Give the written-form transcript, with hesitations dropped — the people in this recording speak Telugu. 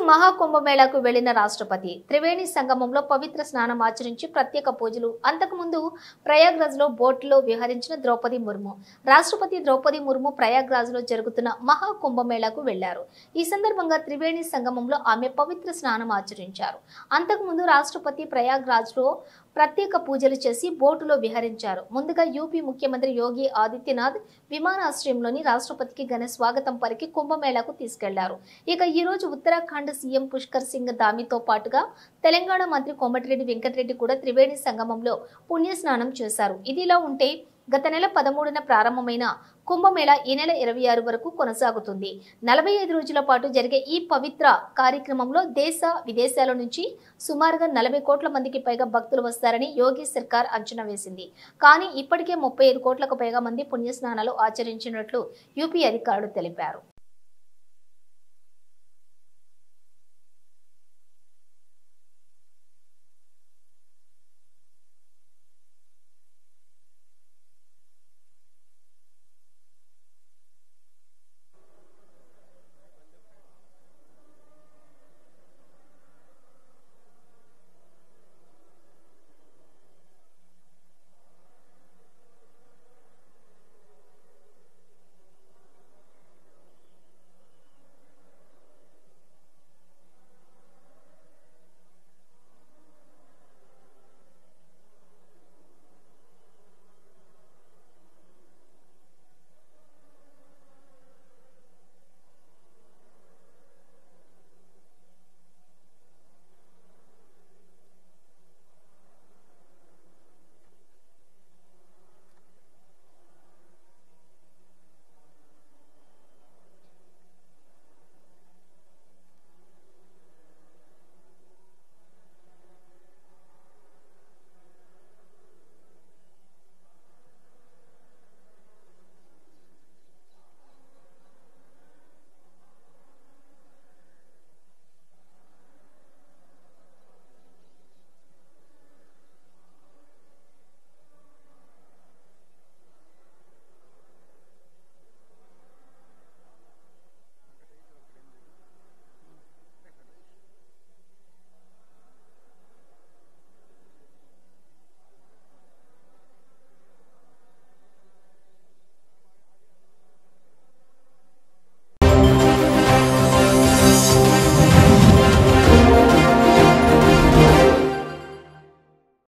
మహాకుంభమేళాకు వెళ్లిన రాష్ట్రపతి త్రివేణి సంగమంలో పవిత్ర స్నానం ఆచరించి ప్రత్యేక పూజలు. అంతకుముందు ప్రయాగ్రాజ్ లో బోట్లో విహరించిన ద్రౌపది ముర్ము. రాష్ట్రపతి ద్రౌపది ముర్ము ప్రయాగ్రాజ్ లో జరుగుతున్న మహాకుంభమేళాకు వెళ్లారు. ఈ సందర్భంగా త్రివేణి సంగమంలో ఆమె పవిత్ర స్నానం ఆచరించారు. అంతకుముందు రాష్ట్రపతి ప్రయాగ్రాజ్ లో ప్రత్యేక పూజలు చేసి బోటులో విహరించారు. ముందుగా యూపీ ముఖ్యమంత్రి యోగి ఆదిత్యనాథ్ విమానాశ్రయంలోని రాష్ట్రపతికి ఘన స్వాగతం పలికి కుంభమేళాకు తీసుకెళ్లారు. ఇక ఈ రోజు ఉత్తరాఖండ్ సీఎం పుష్కర్ సింగ్ ధామీతో పాటుగా తెలంగాణ మంత్రి కోమటిరెడ్డి వెంకటరెడ్డి కూడా త్రివేణి సంగమంలో పుణ్యస్నానం చేశారు. ఇదిలా ఉంటే గత నెల 13న ప్రారంభమైన కుంభమేళా ఈ నెల 26 వరకు కొనసాగుతుంది. 45 రోజుల పాటు జరిగే ఈ పవిత్ర కార్యక్రమంలో దేశ విదేశాల నుంచి సుమారుగా 40 కోట్ల మందికి పైగా భక్తులు వస్తారని యోగి సర్కార్ అంచనా వేసింది. కానీ ఇప్పటికే 35 కోట్లకు పైగా మంది పుణ్యస్నానాలు ఆచరించినట్లు యూపీ అధికారులు తెలిపారు.